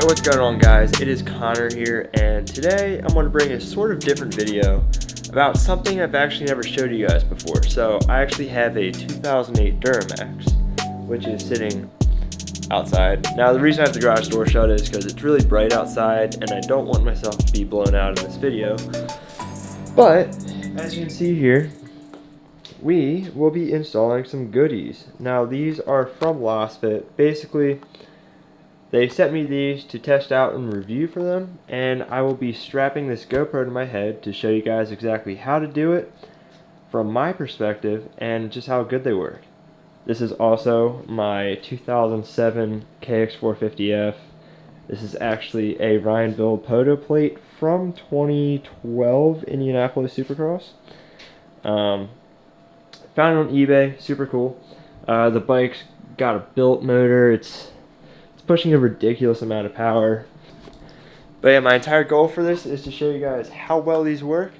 Alright, what's going on guys? It is Connor here, and today I'm going to bring a sort of different video about something I've actually never showed you guys before. So I actually have a 2008 Duramax, which is sitting outside. Now the reason I have the garage door shut is because it's really bright outside and I don't want myself to be blown out in this video. But, as you can see here, we will be installing some goodies. Now these are from LASFIT. Basically, they sent me these to test out and review for them, and I will be strapping this GoPro to my head to show you guys exactly how to do it from my perspective and just how good they work. This is also my 2007 KX450F. This is actually a Ryan build Poto plate from 2012 Indianapolis Supercross. Found it on eBay, super cool. The bike's got a built motor. It's pushing a ridiculous amount of power. But yeah, my entire goal for this is to show you guys how well these work,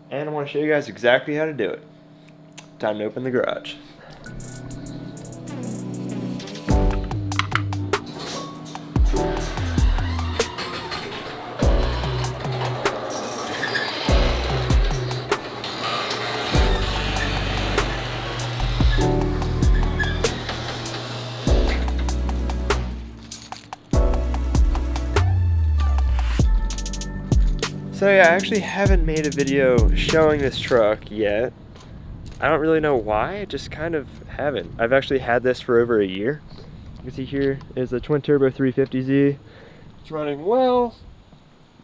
and I want to show you guys exactly how to do it. Time to open the garage. So yeah, I actually haven't made a video showing this truck yet. I don't really know why, I just kind of haven't. I've actually had this for over a year. You can see here is a twin turbo 350Z. It's running well.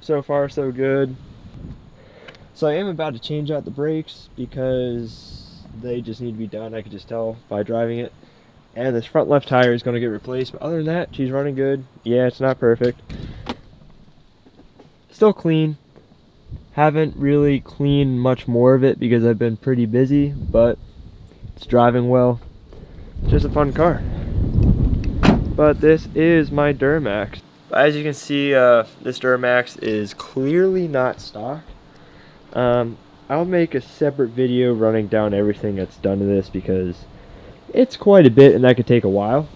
So far so good. So I am about to change out the brakes because they just need to be done. I can just tell by driving it. And this front left tire is going to get replaced, but other than that, she's running good. Yeah, it's not perfect. Still clean. Haven't really cleaned much more of it because I've been pretty busy, but it's driving well. It's just a fun car. But this is my Duramax. As you can see, this Duramax is clearly not stock. I'll make a separate video running down everything that's done to this because it's quite a bit and that could take a while.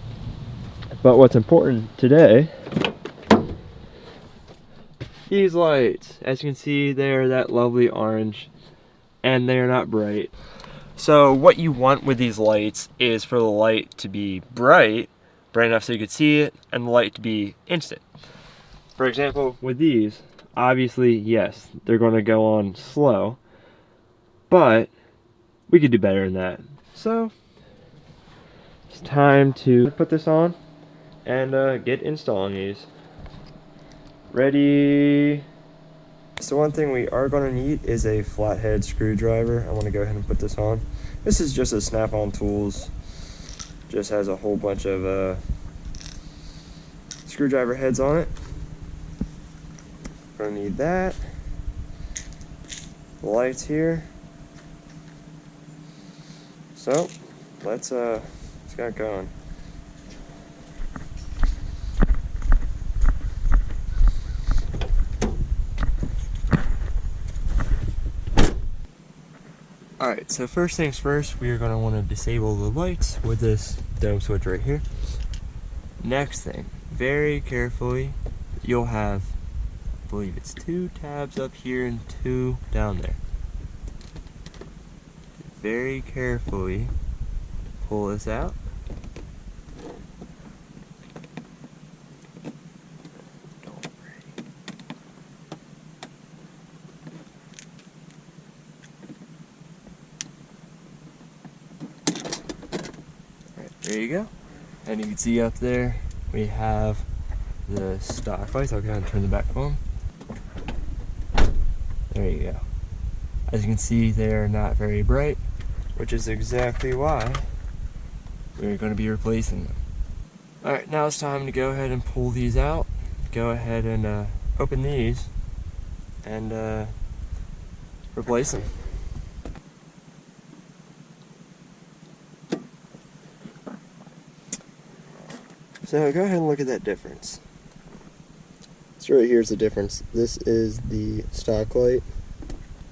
But what's important today, these lights, as you can see, they're that lovely orange and they're not bright. So what you want with these lights is for the light to be bright enough so you could see it, and the light to be instant. For example, with these, obviously, yes, they're going to go on slow, but we could do better than that. So it's time to put this on and get installing these. Ready? So one thing we are going to need is a flathead screwdriver. I want to go ahead and put this on. This is just a Snap-on Tools. Just has a whole bunch of screwdriver heads on it. Going to need that. The lights here. So let's get going. Alright, so first things first, we are going to want to disable the lights with this dome switch right here. Next thing, very carefully, you'll have, I believe it's 2 tabs up here and 2 down there. Very carefully pull this out. There you go. And you can see up there we have the stock lights. I'll go ahead and turn the back on. There you go. As you can see, they're not very bright, which is exactly why we're going to be replacing them. Alright, now it's time to go ahead and pull these out. Go ahead and open these and replace them. So go ahead and look at that difference. So right here's the difference. This is the stock light,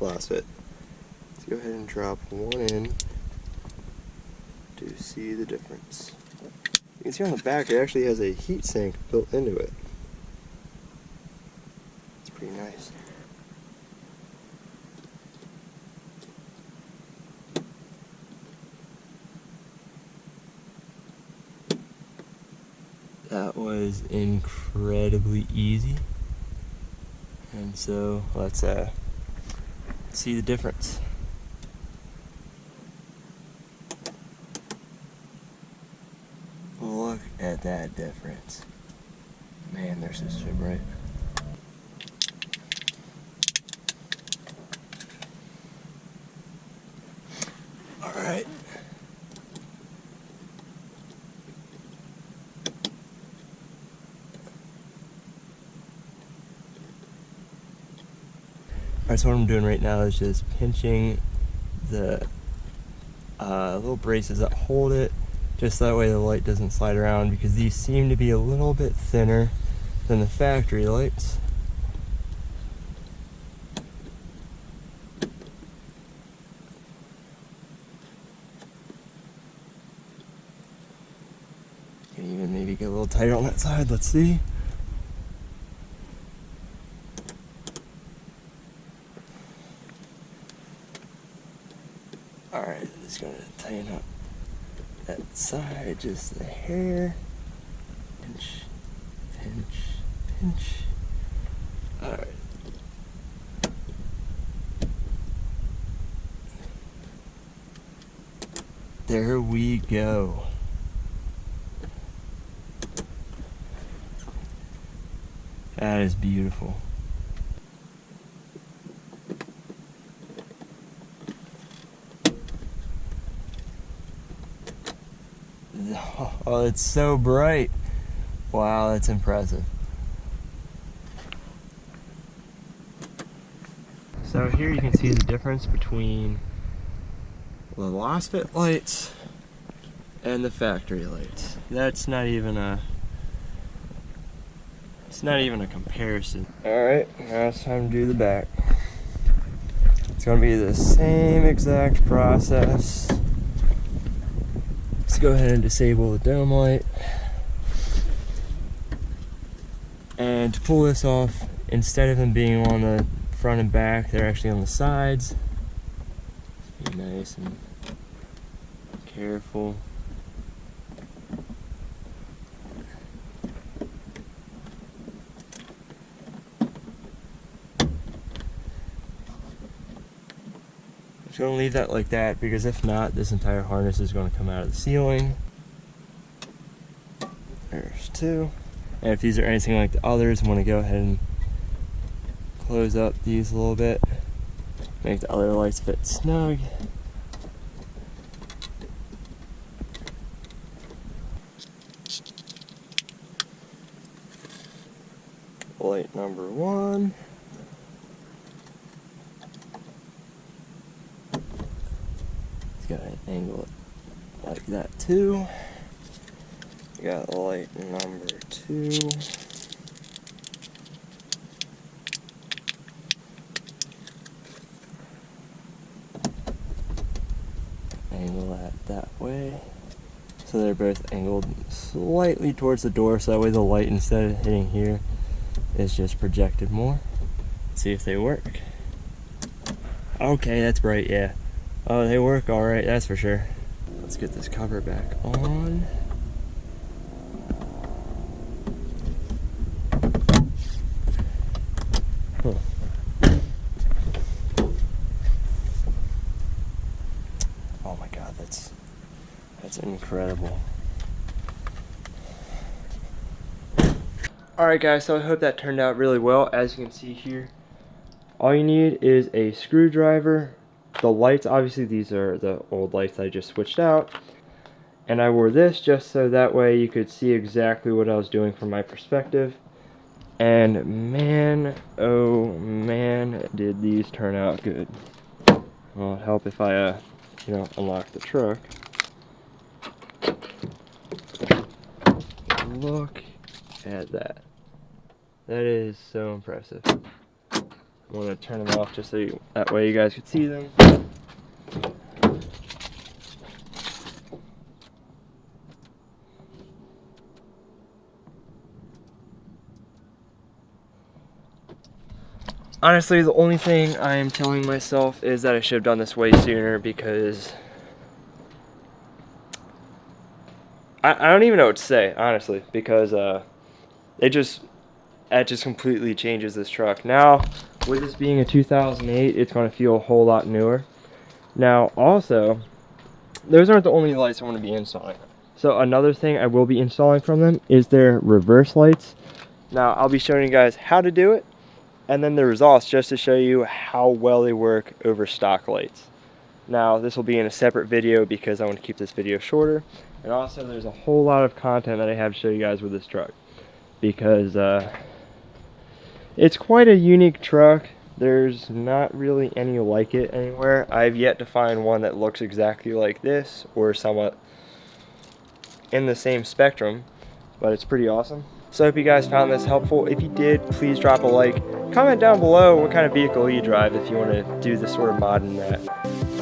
LASFIT. Let's go ahead and drop one in to see the difference. You can see on the back it actually has a heat sink built into it. pretty nice. That was incredibly easy. And so let's see the difference. Look at that difference. Man, they're so bright. All right. Alright, so what I'm doing right now is just pinching the little braces that hold it, just that way the light doesn't slide around, because these seem to be a little bit thinner than the factory lights. Can even maybe get a little tighter on that side, let's see. Alright, I'm just gonna tighten up that side just a hair. Pinch, pinch, pinch. Alright. There we go. That is beautiful. Oh, it's so bright. Wow, that's impressive. So here you can see the difference between the LASFIT lights and the factory lights. That's not even a comparison. Alright, now it's time to do the back. It's gonna be the same exact process. Let's go ahead and disable the dome light. And to pull this off, instead of them being on the front and back, they're actually on the sides. Be nice and careful. I'm just going to leave that like that, because if not, this entire harness is going to come out of the ceiling. There's two. And if these are anything like the others, I'm going to go ahead and close up these a little bit. Make the other lights fit snug. Light number one. Gotta angle it like that too. Got light number two. Angle that way. So they're both angled slightly towards the door, so that way the light, instead of hitting here, is just projected more. Let's see if they work. Okay, that's bright, yeah. Oh, they work alright, that's for sure. Let's get this cover back on. Huh. Oh my god, that's incredible. Alright guys, so I hope that turned out really well. As you can see here, all you need is a screwdriver. The lights, obviously these are the old lights I just switched out, and I wore this just so that way you could see exactly what I was doing from my perspective. And man, oh man, did these turn out good. Well, it'd help if I unlock the truck. Look at that. That is so impressive. I'm going to turn them off just so that way you guys could see them. Honestly, the only thing I am telling myself is that I should have done this way sooner, because I don't even know what to say, honestly, because that just completely changes this truck. Now, with this being a 2008, it's going to feel a whole lot newer. Now, also, those aren't the only lights I want to be installing. So another thing I will be installing from them is their reverse lights. Now, I'll be showing you guys how to do it, and then the results, just to show you how well they work over stock lights. Now, this will be in a separate video because I want to keep this video shorter. And also, there's a whole lot of content that I have to show you guys with this truck, because it's quite a unique truck. There's not really any like it anywhere. I've yet to find one that looks exactly like this or somewhat in the same spectrum, but it's pretty awesome. So I hope you guys found this helpful. If you did, please drop a like. Comment down below what kind of vehicle you drive if you want to do this sort of mod in that.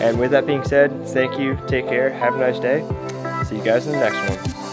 And with that being said, thank you, take care, have a nice day. See you guys in the next one.